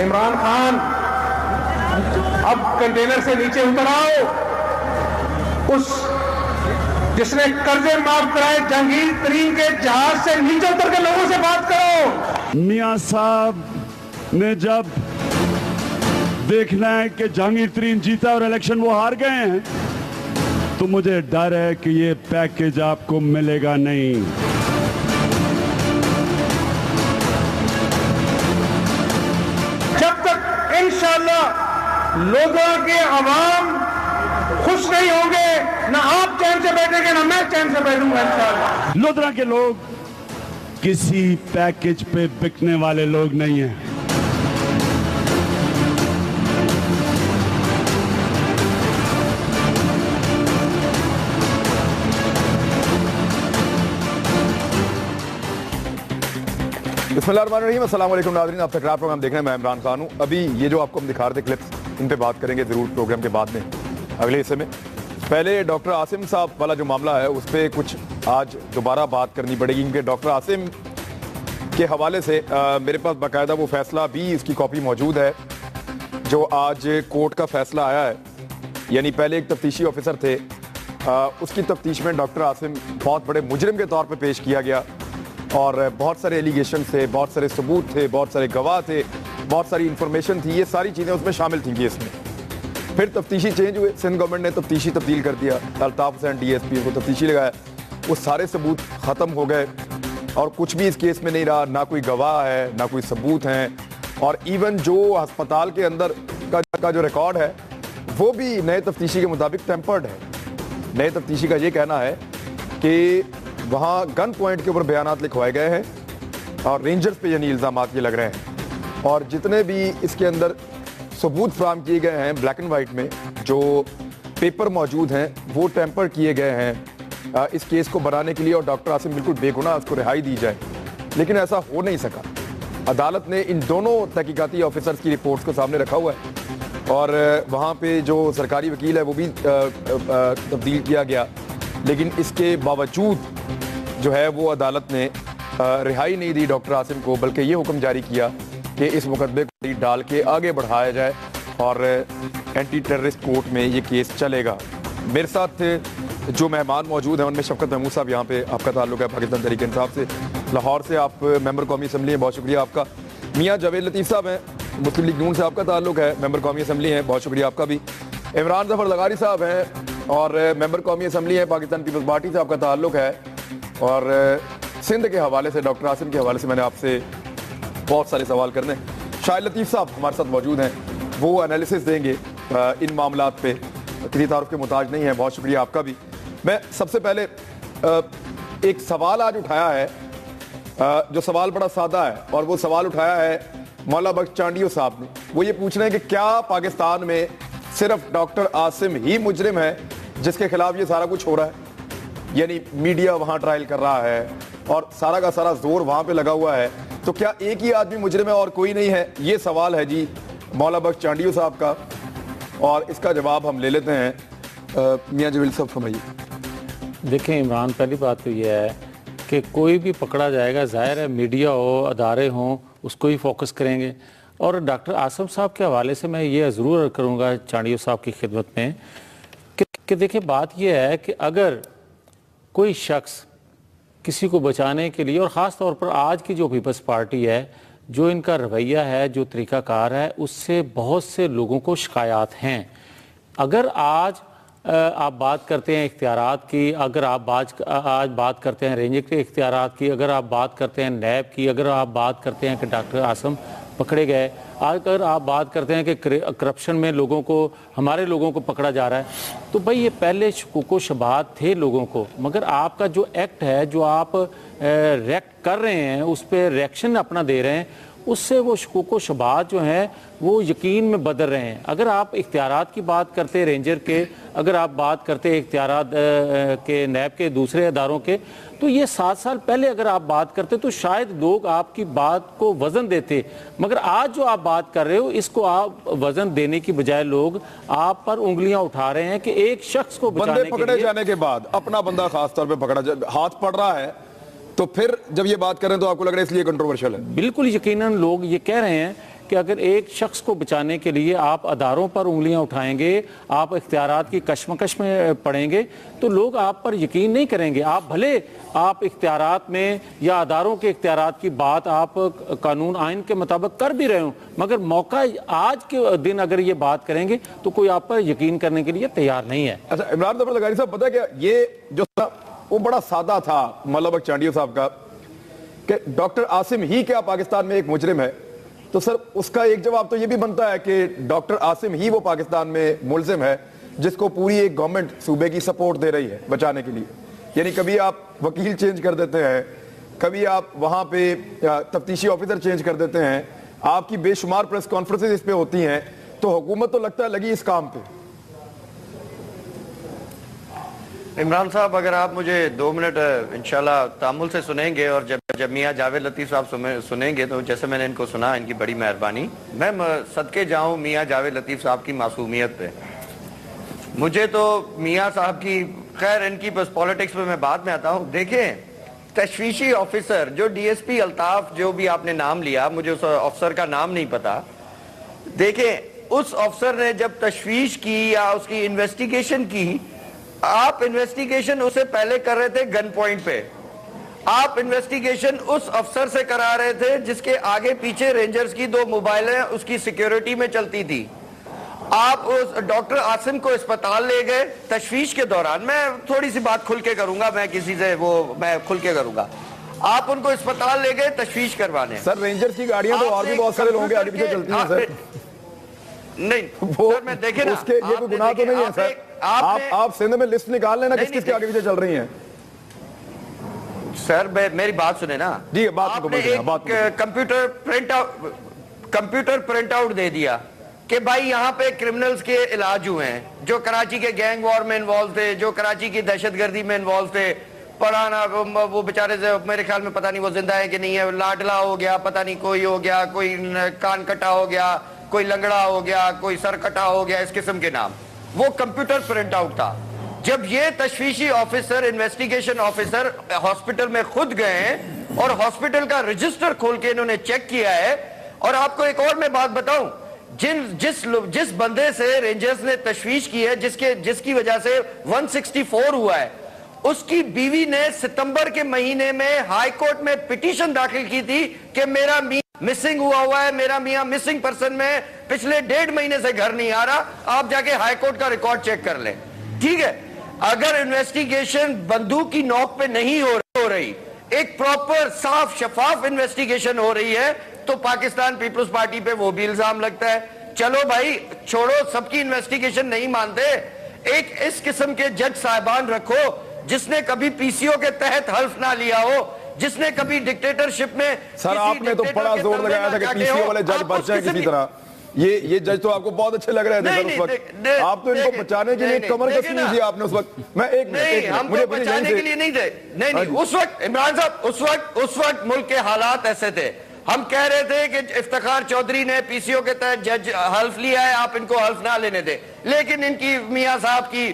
عمران خان اب کنٹینر سے نیچے اتر آؤ، اس جس نے قرضے معاف کرائے جہانگیر ترین کے جہاز سے نیچے اتر کے لوگوں سے بات کرو۔ میاں صاحب نے جب دیکھنا ہے کہ جہانگیر ترین جیتا اور الیکشن وہ ہار گئے ہیں تو مجھے ڈر ہے کہ یہ پیکیج آپ کو ملے گا نہیں۔ جب تک انشاءاللہ لوگوں کے عوام خوش نہیں ہوں گے، نہ آپ چین سے بیٹھیں گے نہ میں چین سے بیٹھوں گا انشاءاللہ۔ لودھرا کے لوگ کسی پیکیج پہ بکنے والے لوگ نہیں ہیں۔ بسم اللہ الرحمن الرحیم، السلام علیکم ناظرین، آپ تکرار پروگرام دیکھ رہے ہیں، میں عمران خان ہوں۔ ابھی یہ جو آپ کو ہم دکھا رہے تھے کلپس، ان پہ بات کریں گے ضرور پروگرام کے بعد میں اگلے حصے میں۔ پہلے ڈاکٹر عاصم صاحب والا جو معاملہ ہے اس پہ کچھ آج دوبارہ بات کرنی پڑے گی، کیونکہ ڈاکٹر عاصم کے حوالے سے میرے پاس باقاعدہ وہ فیصلہ بھی، اس کی کاپی موجود ہے جو آج کورٹ کا فیصلہ آیا ہے۔ یعنی پہلے ایک تفتیشی آفیسر تھے، اس کی تفتیش میں ڈاکٹر عاصم بہت بڑے مجرم کے طور پہ پیش کیا گیا اور بہت سارے ایلیگیشن تھے، بہت سارے ثبوت تھے، بہت سارے گواہ تھے، بہت ساری انفارمیشن تھی، یہ ساری چیزیں اس میں شامل تھیں کیس میں۔ پھر تفتیشی چینج ہوئے، سندھ گورنمنٹ نے تفتیشی تبدیل کر دیا، Altaf Hussain D S P کو تفتیشی لگایا، وہ سارے ثبوت ختم ہو گئے اور کچھ بھی اس کیس میں نہیں رہا، نہ کوئی گواہ ہے نہ کوئی ثبوت ہیں، اور ایون جو ہسپتال کے اندر کا جو ریکارڈ ہے وہ بھی نئے تفتیشی کے مطابق ٹیمپرڈ ہے۔ نئے تفتیشی کا یہ کہنا ہے کہ وہاں گن پوائنٹ کے اوپر بیانات لکھوائے گئے ہیں اور رینجرز پہ یعنی الزامات یہ لگ رہے ہیں، اور جتنے بھی اس کے اندر ثبوت فراہم کیے گئے ہیں بلیک اینڈ وائٹ میں جو پیپر موجود ہیں وہ ٹیمپر کیے گئے ہیں اس کیس کو بنانے کے لیے، اور ڈاکٹر عاصم بالکل بے گناہ اس کو رہائی دی جائے، لیکن ایسا ہو نہیں سکا۔ عدالت نے ان دونوں تحقیقاتی آفیسرز کی رپورٹس کو سامنے رکھا ہوا ہے اور وہاں پہ جو سرکاری وکیل ہے وہ بھی تبدیل کیا گیا، لیکن اس کے باوجود جو ہے وہ عدالت نے رہائی نہیں دی ڈاکٹر عاصم کو، بلکہ یہ حکم جاری کیا کہ اس مقدمے کو ڈال کے آگے بڑھایا جائے اور اینٹی ٹیررسٹ کورٹ میں یہ کیس چلے گا۔ میرے ساتھ جو مہمان موجود ہیں ان میں شفقت محمود صاحب، یہاں پہ آپ کا تعلق ہے پاکستان تحریک انصاف سے، لاہور سے آپ ممبر قومی اسمبلی ہیں، بہت شکریہ آپ کا۔ میاں جاوید لطیف صاحب ہیں، مسلم لیگ نون سے آپ کا تعلق ہے، ممبر قومی اسمبلی ہیں، بہت شکریہ آپ کا بھی۔ عمران ظفر لغاری صاحب ہیں اور ممبر قومی اسمبلی ہیں، پاکستان پیپلز پارٹی سے آپ کا تعلق ہے، اور سندھ کے حوالے سے ڈاکٹر عاصم کے حوالے سے میں نے آپ سے بہت سارے سوال کرنے ہیں۔ شاہد لطیف صاحب ہمارے ساتھ موجود ہیں، وہ انالیسس دیں گے ان معاملات پہ، کسی تعارف کے محتاج نہیں ہیں، بہت شکریہ آپ کا بھی۔ میں سب سے پہلے ایک سوال آج اٹھایا ہے جو سوال بڑا سادہ ہے، اور وہ سوال اٹھایا ہے مولا بخش چانڈیو صاحب نے۔ وہ یہ پوچھ رہے ہیں کہ کیا پاکستان میں صرف ڈاکٹر عاصم ہی مجرم ہے جس کے خلاف یہ سارا کچھ ہو رہا ہے؟ یعنی میڈیا وہاں ٹرائل کر رہا ہے اور سارا کا سارا زور وہاں پہ لگا ہوا ہے، تو کیا ایک ہی آدمی مجرم ہے اور کوئی نہیں ہے؟ یہ سوال ہے جی مولا بخش چانڈیو صاحب کا، اور اس کا جواب ہم لے لیتے ہیں۔ میاں جویل صاحب فرمائیے۔ دیکھیں عمران، پہلی بات تو یہ ہے کہ کوئی بھی پکڑا جائے گا، ظاہر ہے میڈیا ہو، ادارے ہوں، اس کو ہی فوکس کریں گے۔ اور ڈاکٹر عاصم صاحب کے حوالے سے میں یہ ضرور کروں گا چانڈیو صاحب کی خدمت میں کہ دیکھیں بات یہ ہے کہ اگر کوئی شخص کسی کو بچانے کے لیے، اور خاص طور پر آج کی جو پیپلز پارٹی ہے، جو ان کا رویہ ہے، جو طریقہ کار ہے، اس سے بہت سے لوگوں کو شکایات ہیں۔ اگر آج آپ بات کرتے ہیں اختیارات کی، اگر آپ آج بات کرتے ہیں رینجر کے اختیارات کی، اگر آپ بات کرتے ہیں نیب کی، اگر آپ بات کرتے ہیں کہ ڈاکٹر عاصم پکڑے گئے، اگر آپ بات کرتے ہیں کہ کرپشن میں لوگوں کو، ہمارے لوگوں کو پکڑا جا رہا ہے، تو بھئی یہ پہلے شکوک و شبہات تھے لوگوں کو، مگر آپ کا جو ایکٹ ہے، جو آپ ریئیکٹ کر رہے ہیں، اس پہ ریئیکشن اپنا دے رہے ہیں، اس سے وہ شکوک و شبہات جو ہیں وہ یقین میں بدل رہے ہیں۔ اگر آپ اختیارات کی بات کرتے رینجر کے، اگر آپ بات کرتے اختیارات کے نیب کے، دوسرے اداروں کے، تو یہ 7 سال پہلے اگر آپ بات کرتے تو شاید لوگ آپ کی بات کو وزن دیتے، مگر آج جو آپ بات کر رہے ہو اس کو آپ وزن دینے کی بجائے لوگ آپ پر انگلیاں اٹھا رہے ہیں کہ ایک شخص کو بچانے کے لیے، بندے پکڑے جانے کے بعد اپنا بندہ خاص طور پہ پکڑا ہاتھ پڑ رہا ہے، تو پھر جب یہ بات کریں تو آپ کو لگ رہا ہے اس لیے کنٹروورشل ہے؟ بالکل یقیناً لوگ یہ کہہ رہے ہیں کہ اگر ایک شخص کو بچانے کے لیے آپ اداروں پر انگلیاں اٹھائیں گے, آپ اختیارات کی کشمکش میں پڑیں گے, تو لوگ آپ پر یقین نہیں کریں گے. آپ بھلے آپ اختیارات میں یا اداروں کے اختیارات کی بات آپ قانون آئین کے مطابق کر بھی رہے ہوں, مگر موقع آج کے دن اگر یہ بات کریں گے تو کوئی آپ پر یقین کرنے کے لیے تیار نہیں ہے. اچھا عمران ظفر لغاری صاحب, پتہ کیا یہ جو وہ بڑا سادہ تھا ملک بخش چانڈیو صاحب کا کہ ڈاکٹر عاصم ہی کیا پاکستان میں ایک مجرم ہے, تو سر اس کا ایک جواب تو یہ بھی بنتا ہے کہ ڈاکٹر عاصم ہی وہ پاکستان میں ملزم ہے جس کو پوری ایک گورنمنٹ صوبے کی سپورٹ دے رہی ہے بچانے کے لیے. یعنی کبھی آپ وکیل چینج کر دیتے ہیں, کبھی آپ وہاں پہ تفتیشی آفیسر چینج کر دیتے ہیں, آپ کی بے شمار پریس کانفرنسز اس پہ ہوتی ہیں, تو حکومت تو لگتا ہے لگی اس کام پہ. عمران صاحب اگر آپ مجھے 2 منٹ انشاءاللہ تامل سے سنیں گے, اور جب میاں جاوید لطیف صاحب سنیں گے تو جیسے میں نے ان کو سنا, ان کی بڑی مہربانی, میں صدقے جاؤں میاں جاوید لطیف صاحب کی معصومیت پہ. مجھے تو میاں صاحب کی, خیر ان کی بس پالیٹکس پہ میں بعد میں آتا ہوں. دیکھیں تشویشی آفیسر جو ڈی ایس پی الطاف جو بھی آپ نے نام لیا, مجھے اس آفیسر کا نام نہیں پتا. دیکھیں اس آفیسر نے جب تشویش کی یا اس کی انویسٹیگیشن کی, آپ انویسٹیگیشن اسے پہلے کر رہے تھے گن پوائنٹ پہ, آپ انویسٹیگیشن اس افسر سے کرا رہے تھے جس کے آگے پیچھے رینجرز کی 2 موبائلیں اس کی سیکیورٹی میں چلتی تھی. آپ اس ڈاکٹر عاصم کو اسپتال لے گئے تشویش کے دوران, میں تھوڑی سی بات کھل کے کروں گا, میں کسی سے میں کھل کے کروں گا. آپ ان کو اسپتال لے گئے تشویش کروانے. سر رینجرز کی گاڑیاں تو اور بھی بہت سارے لوگوں کے آگے پیچھے چلتی ہیں سر. نہیں سر میں دیکھیں نا, اس کے یہ کوئی گناہ تو نہیں ہے سر. آپ سندھ میں لسٹ نکال لینا کس کس کے آگے پیچھے چل رہی ہیں. سر میری بات سنیں نا. جی بات کو کمپیوٹر پرنٹ آؤٹ دے دیا کہ بھائی یہاں پہ کرمنلز کے علاج ہوئے ہیں جو کراچی کے گینگ وار میں انوالو تھے, جو کراچی کی دہشت گردی میں انوالو تھے. پڑھانا وہ بیچارے میرے خیال میں پتہ نہیں وہ زندہ ہے کہ نہیں ہے, لاڈلا ہو گیا, پتہ نہیں کوئی ہو گیا, کوئی کان کٹا ہو گیا, کوئی لنگڑا ہو گیا, کوئی سر کٹا ہو گیا, اس قسم کے نام. وہ کمپیوٹر پرنٹ آؤٹ تھا. جب یہ تشویشی آفیسر, انویسٹیگیشن آفیسر ہاسپٹل میں خود گئے ہیں اور ہاسپٹل کا رجسٹر کھول کے انہوں نے چیک کیا ہے. اور آپ کو ایک اور میں بات بتاؤں, جس بندے سے رینجرز نے تشویش کی ہے, جس کی وجہ سے 164 ہوا ہے, اس کی بیوی نے ستمبر کے مہینے میں ہائی کورٹ میں پٹیشن داخل کی تھی کہ میرا میاں مسنگ ہوا ہے, میرا میاں مسنگ پرسن میں پچھلے 1.5 مہینے سے گھر نہیں آ رہا. آپ جا کے ہائی کورٹ کا ریکارڈ چیک کر لیں. ٹھیک ہے, اگر انویسٹیگیشن بندوق کی نوک پہ نہیں ہو رہی, ایک پراپر صاف شفاف انویسٹیگیشن ہو رہی ہے, تو پاکستان پیپلز پارٹی پہ وہ بھی الزام لگتا ہے. چلو بھائی چھوڑو, سب کی انویسٹیگیشن نہیں مانتے, ایک اس قسم کے جج صاحبان رکھو جس نے کبھی پی سی او کے تحت حلف نہ لیا ہو, جس نے کبھی ڈکٹیٹرشپ میں. سر آپ نے تو بڑا زور لگایا تھا کہ پی سی او والے جج بچ جائیں کسی طرح. یہ جج تو آپ کو بہت اچھے لگ رہے تھے اس وقت, آپ تو ان کو بچانے کے لیے کمر کس لیجیے آپ نے اس وقت. میں ایک نہیں, ہم کو بچانے کے لیے نہیں تھے. نہیں اس وقت عمران صاحب, اس وقت ملک کے حالات ایسے تھے. ہم کہہ رہے تھے کہ افتخار چودھری نے پی سی او کے تحت جج حلف لیا ہے, آپ ان کو حلف نہ لینے دیں, لیکن ان کی میاں صاحب کی